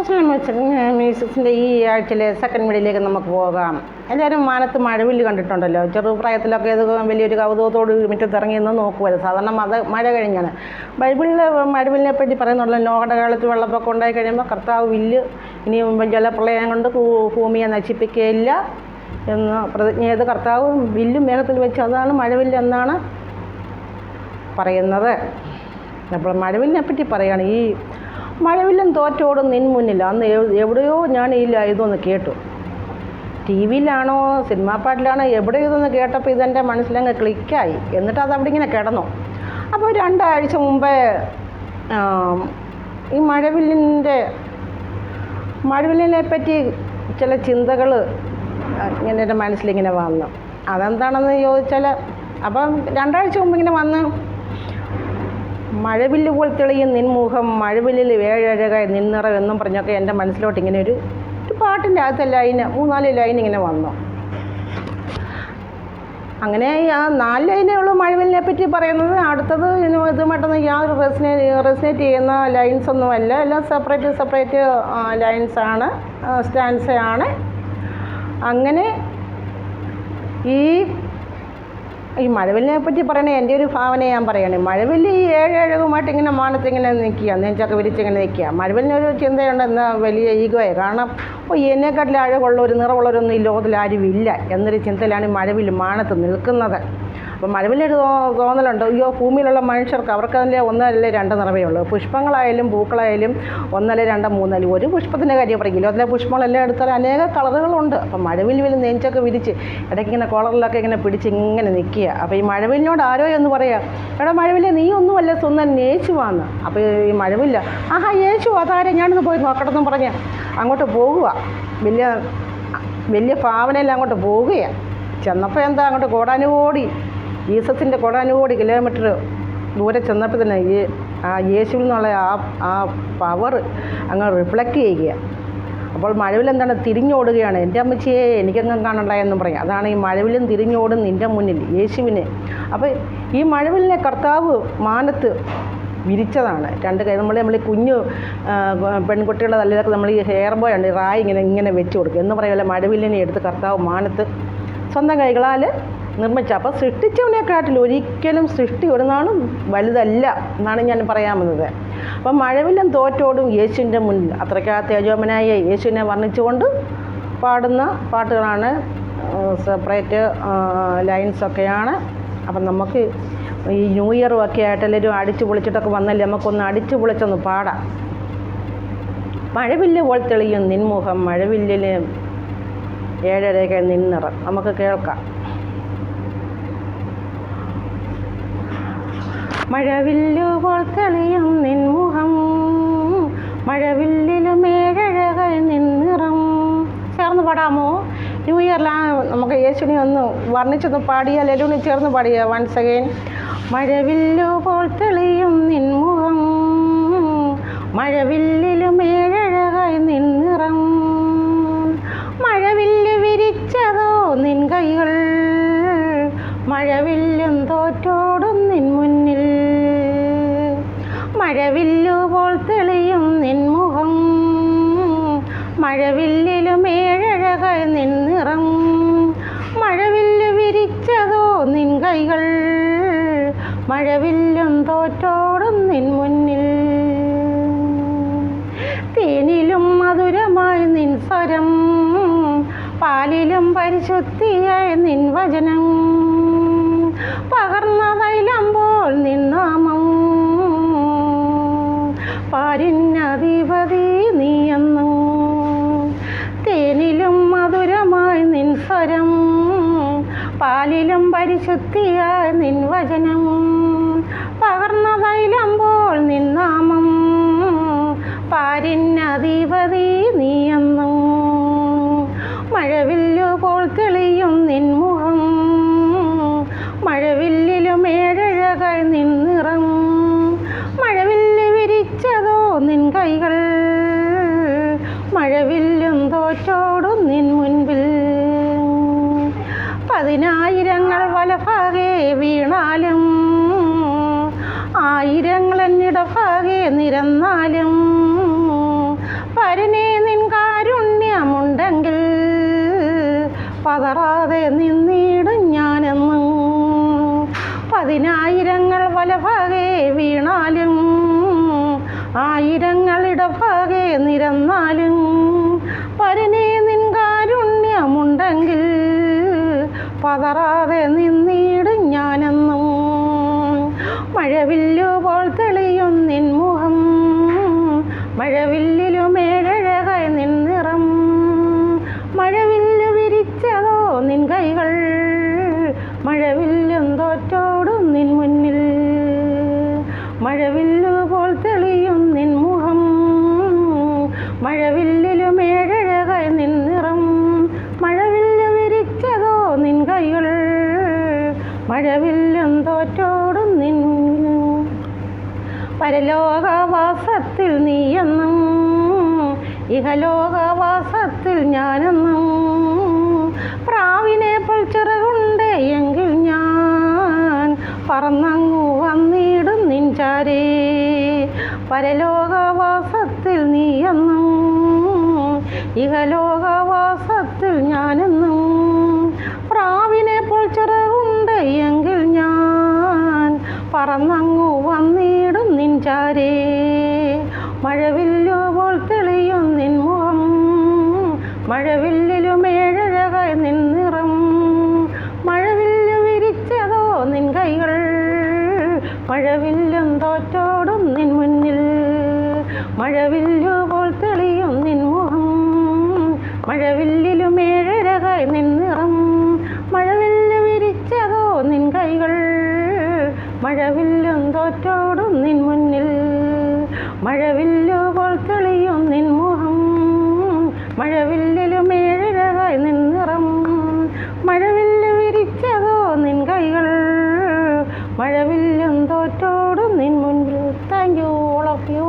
Social മ്യൂസിക്സിൻ്റെ ഈ ആഴ്ചയിലെ second വീഡിയോയിലേക്ക് നമുക്ക് പോകാം. എല്ലാവരും മാനത്ത് മഴവില്ല് കണ്ടിട്ടുണ്ടല്ലോ. ചെറുപ്രായത്തിലൊക്കെ ഇത് വലിയൊരു കൗതുകത്തോട് മുറ്റത്തിറങ്ങി നിന്ന് നോക്കുമല്ലോ. സാധാരണ മഴ കഴിഞ്ഞാണ്. ബൈബിളിൽ മഴവില്ലിനെ പറ്റി പറയുന്നുണ്ടല്ലോ. നോഹയുടെ കാലത്ത് വെള്ളപ്പൊക്കം ഉണ്ടായി കഴിയുമ്പോൾ കർത്താവ് വില്ല് ഇനി ജലപ്രളയം കൊണ്ട് ഭൂമിയെ നശിപ്പിക്കുകയില്ല എന്ന് പ്രതിജ്ഞ ചെയ്ത് കർത്താവ് വില്ലും മേഘത്തിൽ വെച്ച് അതാണ് മഴവില്ല് എന്നാണ് പറയുന്നത്. അപ്പോൾ മഴവില്ലിനെ പറ്റി പറയുകയാണ്. ഈ മഴവില്ലും തോറ്റോടും നിൻ മുന്നിൽ. അന്ന് എവിടെയോ ഞാൻ ഇതൊന്ന് കേട്ടു. ടി വിയിലാണോ സിനിമാ പാട്ടിലാണോ എവിടെയോ ഇതൊന്ന് കേട്ടപ്പോൾ ഇതെൻ്റെ മനസ്സിലങ്ങ് ക്ലിക്കായി. എന്നിട്ട് അതവിടെ ഇങ്ങനെ കിടന്നു. അപ്പോൾ 2 ആഴ്ച മുമ്പേ ഈ മഴവില്ലിനെ പറ്റി ചില ചിന്തകൾ ഇങ്ങനെ എൻ്റെ മനസ്സിലിങ്ങനെ വന്നു. അതെന്താണെന്ന് ചോദിച്ചാൽ, അപ്പം 2 ആഴ്ച മുമ്പ് ഇങ്ങനെ വന്ന് മഴവില്ല് പോൽ തെളിയും നിൻമുഖം മഴവില്ലിൽ വേഴഴകായി നിന്നിറം എന്നും പറഞ്ഞൊക്കെ എൻ്റെ മനസ്സിലോട്ട് ഇങ്ങനെ ഒരു പാട്ടിൻ്റെ അകത്തെ ലൈന് 3-4 ലൈൻ ഇങ്ങനെ വന്നു. അങ്ങനെ ആ 4 ലൈനേ ഉള്ളൂ മഴവില്ലിനെ പറ്റി പറയുന്നത്. അടുത്തത് ഇതുമായിട്ടൊന്നും യാതൊരു റെസിനേറ്റ് ചെയ്യുന്ന ലൈൻസൊന്നുമല്ല. എല്ലാം സെപ്പറേറ്റ് ലൈൻസാണ്, സ്റ്റാൻസയാണ്. അങ്ങനെ ഈ മഴവില്ലിനെ പറ്റി പറയണേ എൻ്റെ ഒരു ഭാവന ഞാൻ പറയണേ. മഴവില്ല് ഈ 7 അഴകുമായിട്ട് ഇങ്ങനെ മാനത്ത് ഇങ്ങനെ നിൽക്കുക, നെഞ്ചൊക്കെ വിരിച്ചിങ്ങനെ നിൽക്കുക. മഴവില്ലിനൊരു ചിന്തയുണ്ട്, എന്നാൽ വലിയ ഈഗോയെ. കാരണം എന്നെക്കാട്ടിൽ അഴകുള്ള ഒരു നിറമുള്ളവരൊന്നും ഈ ലോകത്തിൽ ആരും ഇല്ല എന്നൊരു ചിന്തയിലാണ് ഈ മഴവില്ല് മാനത്ത് നിൽക്കുന്നത്. അപ്പോൾ മഴവില്ലൊരു തോന്നലുണ്ട്, അയ്യോ ഭൂമിയിലുള്ള മനുഷ്യർക്ക് അവർക്ക് അതിൻ്റെ 1 അല്ലെങ്കിൽ 2 നിറമേ ഉള്ളൂ. പുഷ്പങ്ങളായാലും പൂക്കളായാലും 1 അല്ലെങ്കിൽ 2 3 അല്ലെങ്കിൽ ഒരു പുഷ്പത്തിൻ്റെ കാര്യം പറയും. ലോകത്തിലെ പുഷ്പങ്ങളെല്ലാം എടുത്താൽ അനേക കളറുകളുണ്ട്. അപ്പം മഴവില്ല് നെഞ്ചൊക്കെ വിരിച്ച് ഇടയ്ക്ക് ഇങ്ങനെ കോളറിലൊക്കെ ഇങ്ങനെ പിടിച്ച് ഇങ്ങനെ നിൽക്കുക. അപ്പോൾ ഈ മഴവില്ലിനോട് ആരോ എന്ന് പറയാം, എടാ മഴവില്ല് നീ ഒന്നുമല്ല സ്വന്തം യേശുവാന്ന്. അപ്പോൾ ഈ മഴവില്ല ആഹാ യേശു അതാരെ ഞാനൊന്ന് പോയി നോക്കണമെന്നും പറഞ്ഞ് അങ്ങോട്ട് പോകുക. വലിയ ഭാവനയെല്ലാം അങ്ങോട്ട് പോവുകയാണ്. ചെന്നപ്പോൾ എന്താ അങ്ങോട്ട് കോടാനുകോടി ജീസസിൻ്റെ കോടാനുകോടി കിലോമീറ്റർ ദൂരെ ചെന്നപ്പോൾ തന്നെ ആ യേശുവിൽ നിന്നുള്ള ആ പവർ അങ്ങ് റിഫ്ലക്റ്റ് ചെയ്യുക. അപ്പോൾ മഴവില്ല് എന്താണ് തിരിഞ്ഞോടുകയാണ്. എൻ്റെ അമ്മച്ചിയെ എനിക്കെങ്ങും കാണണ്ടായെന്നും പറയും. അതാണ് ഈ മഴവില്ലും തിരിഞ്ഞോടും നിൻ്റെ മുന്നിൽ യേശുവിനെ. അപ്പോൾ ഈ മഴവില്ലിനെ കർത്താവ് മാനത്ത് വിരിച്ചതാണ്. 2 കൈ നമ്മൾ ഈ കുഞ്ഞു പെൺകുട്ടികളുടെ തലയിലൊക്കെ നമ്മൾ ഈ ഹെയർ ബോയ് ഉണ്ട്, റായി ഇങ്ങനെ വെച്ച് കൊടുക്കും എന്ന് പറയുമല്ലോ. മഴവില്ലിനെ എടുത്ത് കർത്താവ് മാനത്ത് സ്വന്തം കൈകളാൽ നിർമ്മിച്ച. അപ്പോൾ സൃഷ്ടിച്ചവനെക്കാട്ടിൽ ഒരിക്കലും സൃഷ്ടി ഒരു നാളും വലുതല്ല എന്നാണ് ഞാൻ പറയാൻ വന്നത്. അപ്പം മഴവില്ലും തോറ്റോടും യേശുവിൻ്റെ മുന്നിൽ. അത്രയ്ക്ക് തേജോമനായ യേശുവിനെ വർണ്ണിച്ചുകൊണ്ട് പാടുന്ന പാട്ടുകളാണ്, സെപ്പറേറ്റ് ലൈൻസൊക്കെയാണ്. അപ്പം നമുക്ക് ഈ ന്യൂ ഇയറും ഒക്കെ ആയിട്ട് എല്ലാവരും അടിച്ചു പൊളിച്ചിട്ടൊക്കെ വന്നല്ലേ, നമുക്കൊന്ന് അടിച്ചു പൊളിച്ചൊന്ന് പാടാം. മഴവില്ല് പോൽ തെളിയും നിൻമുഖം മഴവില്ലിൽ 7 അഴകായി നിന്നിറം. നമുക്ക് കേൾക്കാം. മഴവില്ലു പോൽ തെളിയും നിൻമുഖം മഴവില്ലിലും 7 അഴകായി നിന്നിറം. ചേർന്ന് പാടാമോ? ന്യൂ ഇയറിലാണ് നമുക്ക് യേശുവിനെ ഒന്ന് വർണ്ണിച്ചൊന്ന് പാടിയാൽ എല്ലാവരും ചേർന്ന് പാടിയ വൺസ് അഗൈൻ. മഴവില്ലു പോൽ തെളിയും നിൻമുഖം മഴവില്ലിലും 7 അഴകായി നിന്നിറം. മഴവില്ല് വിരിച്ചതോ നിൻ കൈകൾ മഴവില്ലും തോറ്റോടും നിൻ മുന്നിൽ. മഴവില്ലു പോൽ തെളിയും നിൻമുഖം മഴവില്ലിലും 7 അഴകായി നിന്നിറം. മഴവില്ല് വിരിച്ചതോ നിൻ കൈകൾ മഴവില്ലും തോറ്റോടും നിൻ മുന്നിൽ. തേനിലും മധുരമായി നിൻ സ്വരം പാലിലും പരിശുദ്ധിയായി നിൻ വചനം. പകർന്ന തൈലമ്പോൾ നിൻ നാമം പാരിന്നധിപതി നീയെന്നു. തേനിലും മധുരമായി നിൻ സ്വരം പാലിലും പരിശുദ്ധിയായി നിൻ വചനം. പകർന്ന തൈലമ്പോൾ നിൻ നാമം പാരിന്നധിപതി നീയെന്നു. മഴവില്ലു പോൽ തെളിയും നിൻമുഖം മഴവില്ലിലും 7 അഴകായി നിന്നിറം. മഴവില്ല് വിരിച്ചതോ നിൻ കൈകൾ മഴവില്ലും തോറ്റോടും നിൻ മുൻപിൽ. 10,000 വലഭാഗെ വീണാലും 1000 എന്നിടഭാഗെ നിരന്നാലും പരനേ നിൻ കാരുണ്യമുണ്ടെങ്കിൽ പതറാതെ നിന്നിടും ഞാനെന്നും. 10,000 വലഭാഗെ വീണാലും 1000 ഇടഭാഗെ നിരന്നാലും പരനേ നിൻ കാരുണ്യമുണ്ടെങ്കിൽ പതറാതെ നിന്നിടും ഞാനെന്നും. മഴവില്ലുപോൽ തെളിയും നിൻ മുഖം, മഴവില്ലിലുമേഴഴകായി നിൻ നിറം. മഴവില്ല് വിരിച്ചതോ നിൻ കൈകൾ, മഴവില്ലും തോറ്റോടും നിൻ മുന്നിൽ. മഴവില്ലുപോൽ തെളിയും നിൻ മുഖം, മഴവില്ലിലുമേഴഴകായി നിൻ നിറം. മഴവില്ല് വിരിച്ചതോ നിൻ കൈകൾ, മഴവില്ലും തോറ്റോടും നിൻ മുന്നിൽ. പരലോകവാസത്തിൽ നീയെന്നും ഇഹലോകവാസത്തിൽ ഞാനെന്നും. പ്രാവിനെ പോൽ ചിറകുണ്ട് എങ്കിൽ ഞാൻ പറന്നങ്ങു വന്നിടും നിൻ ചാരേ. പരലോകവാസത്തിൽ നീയെന്നും ഇഹലോകവാസത്തിൽ ഞാനെന്നും. പ്രാവിനെ പോൽ ചിറകുണ്ട് എങ്കിൽ ഞാൻ പറന്നങ്ങു വന്നിടും നിൻ ചാരേ. മഴവില്ലുപോൽ തെളിയും നിൻ മുഖം, മഴവില്ലിലുമേഴഴകായി നിൻ നിറം. മഴവില്ല് വിരിച്ചതോ നിൻ കൈകൾ, മഴവില്ലും തോറ്റോടും നിൻ മുന്നിൽ. മഴവില്ലുപോൽ തെളിയും നിൻ മുഖം, മഴവില്ലിലുമേഴഴകായി നിൻ നിറം. മഴവില്ല് വിരിച്ചതോ നിൻ കൈകൾ, മഴവില്ലും തോറ്റോടും നിൻ മുന്നിൽ. മഴവില്ലുപോൽ തെളിയും നിൻ മുഖം, മഴവില്ലിലുമേഴഴകായി നിൻ നിറം. മഴവില്ല് വിരിച്ചതോ നിൻ കൈകൾ, മഴവില്ലും തോറ്റോടും നിൻ മുന്നിൽ. Thank you, all of U.